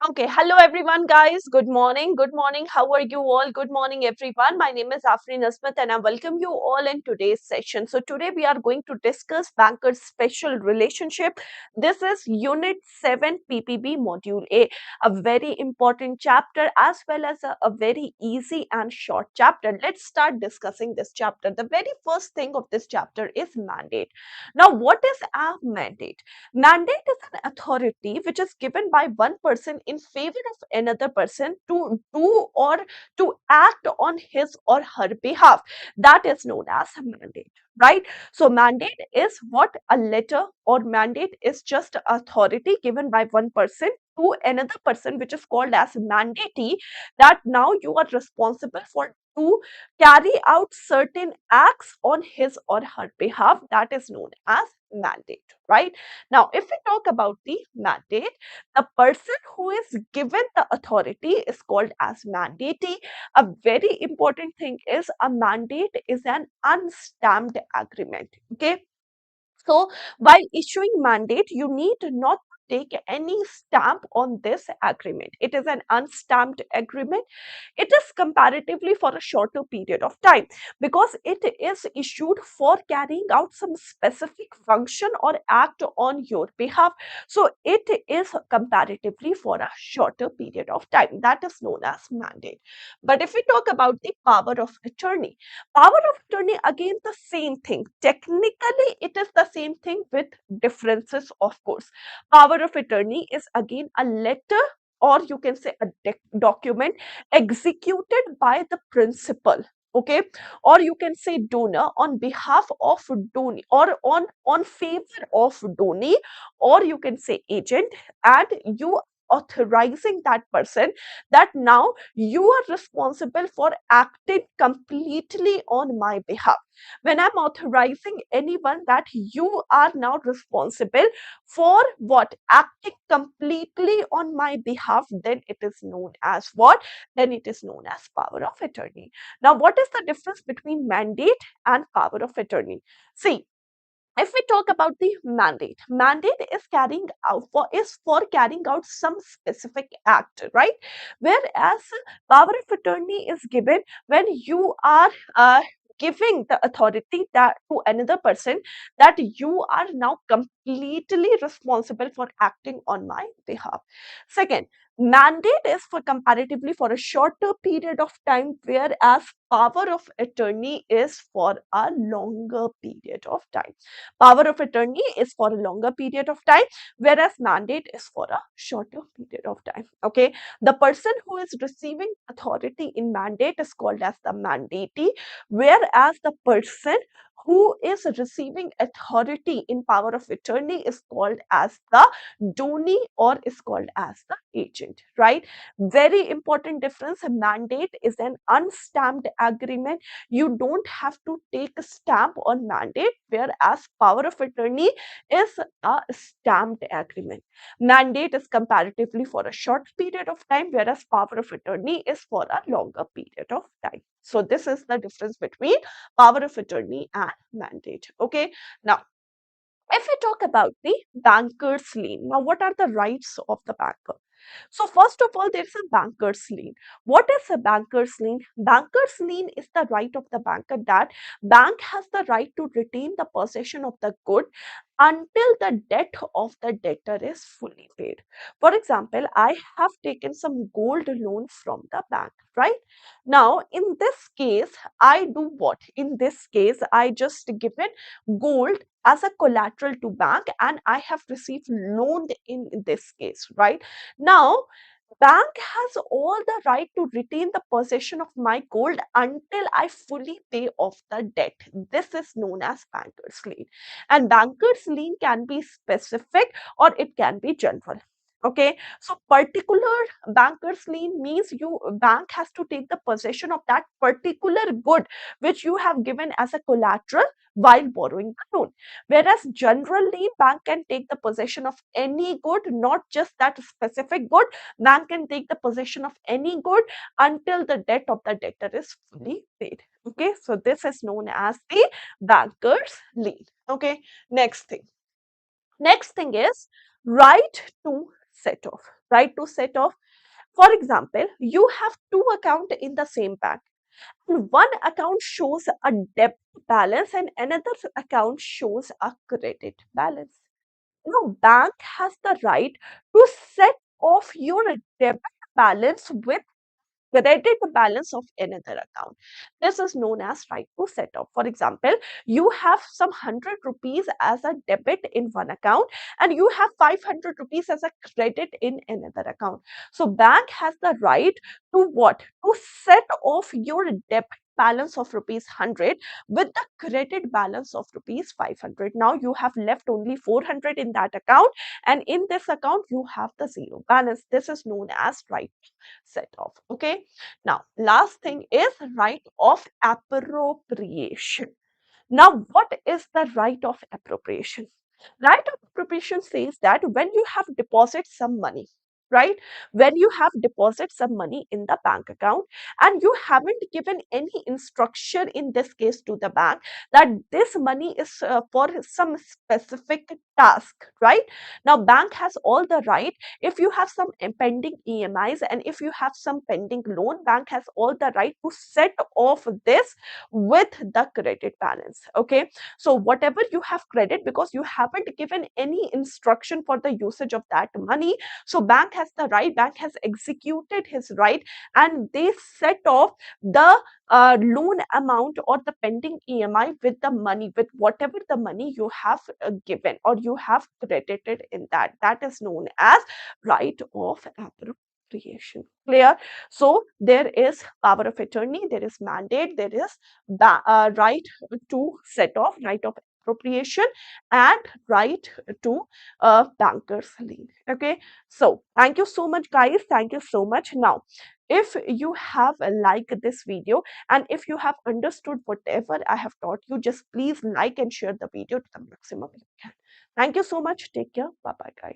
Okay, hello everyone, guys. Good morning. Good morning. How are you all? Good morning, everyone. My name is Afreen Azmat, and I welcome you all in today's session. So, today we are going to discuss bankers' special relationship. This is Unit 7 PPB Module a very important chapter as well as a very easy and short chapter. Let's start discussing this chapter. The very first thing of this chapter is mandate. Now, what is a mandate? Mandate is an authority which is given by one person in favor of another person to do or to act on his or her behalf. That is known as a mandate, right? So, mandate is what a letter or mandate is just authority given by one person to another person, which is called as mandatee, that now you are responsible for to carry out certain acts on his or her behalf. That is known as mandate, right? Now, if we talk about the mandate, the person who is given the authority is called as mandatee. A very important thing is a mandate is an unstamped agreement. Okay. So, while issuing mandate, you need not take any stamp on this agreement. It is an unstamped agreement. It is comparatively for a shorter period of time because it is issued for carrying out some specific function or act on your behalf. So, it is comparatively for a shorter period of time. That is known as mandate. But if we talk about the power of attorney, power of attorney, again the same thing. Technically, it is the same thing with differences, of course. Power of attorney is again a letter, or you can say a document executed by the principal, okay, or you can say donor on behalf of donee or on favor of donee, or you can say agent, and you authorizing that person that now you are responsible for acting completely on my behalf. When I'm authorizing anyone that you are now responsible for what? Acting completely on my behalf, then it is known as what? Then it is known as power of attorney. Now, what is the difference between mandate and power of attorney? See, if we talk about the mandate, mandate is for carrying out some specific act, right? Whereas power of attorney is given when you are giving the authority that to another person that you are now completely responsible for acting on my behalf. Second, mandate is for comparatively for a shorter period of time, whereas power of attorney is for a longer period of time. Power of attorney is for a longer period of time, whereas mandate is for a shorter period of time. Okay. The person who is receiving authority in mandate is called as the mandatee, whereas the person who is receiving authority in power of attorney is called as the donee or is called as the agent, right? Very important difference. A mandate is an unstamped agreement. You don't have to take a stamp on mandate, whereas power of attorney is a stamped agreement. Mandate is comparatively for a short period of time, whereas power of attorney is for a longer period of time. So this is the difference between power of attorney and mandate. Okay. Now, if we talk about the banker's lien, now what are the rights of the banker? So first of all, there's a banker's lien. What is a banker's lien? Banker's lien is the right of the banker that bank has the right to retain the possession of the good until the debt of the debtor is fully paid. For example, I have taken some gold loan from the bank, right? Now, in this case, I do what? In this case, I just given gold as a collateral to bank and I have received loan in this case, right? Now, bank has all the right to retain the possession of my gold until I fully pay off the debt. This is known as banker's lien. And banker's lien can be specific or it can be general. Okay, so particular banker's lien means you bank has to take the possession of that particular good which you have given as a collateral while borrowing the loan. Whereas generally bank can take the possession of any good, not just that specific good. Bank can take the possession of any good until the debt of the debtor is fully paid. Okay, so this is known as the banker's lien. Okay, next thing. Next thing is right to set off. right to set off. For example, you have two accounts in the same bank. One account shows a debit balance and another account shows a credit balance. Now, bank has the right to set off your debit balance with credit balance of another account. This is known as right to set off. For example, you have some 100 rupees as a debit in one account and you have 500 rupees as a credit in another account. So bank has the right to what? To set off your debit balance of rupees 100 with the credit balance of rupees 500. Now you have left only 400 in that account, and in this account you have the zero balance. This is known as right set off. Okay. Now, last thing is right of appropriation. Now, what is the right of appropriation? Right of appropriation says that when you have deposited some money, right? When you have deposited some money in the bank account and you haven't given any instruction in this case to the bank that this money is for some specific task, right? Now, bank has all the right. If you have some pending EMIs and if you have some pending loan, bank has all the right to set off this with the credit balance. Okay, so whatever you have credit, because you haven't given any instruction for the usage of that money, so bank has the right, bank has executed his right, and they set off the loan amount or the pending EMI with the money, with whatever the money you have given or you have credited in that. That is known as right of appropriation. Clear? So there is power of attorney, there is mandate, there is right to set off, right of appropriation, and right to banker's lien. Okay, so thank you so much, guys. Thank you so much. Now, if you have liked this video and if you have understood whatever I have taught you, just please like and share the video to the maximum you can. Thank you so much. Take care. Bye bye, guys.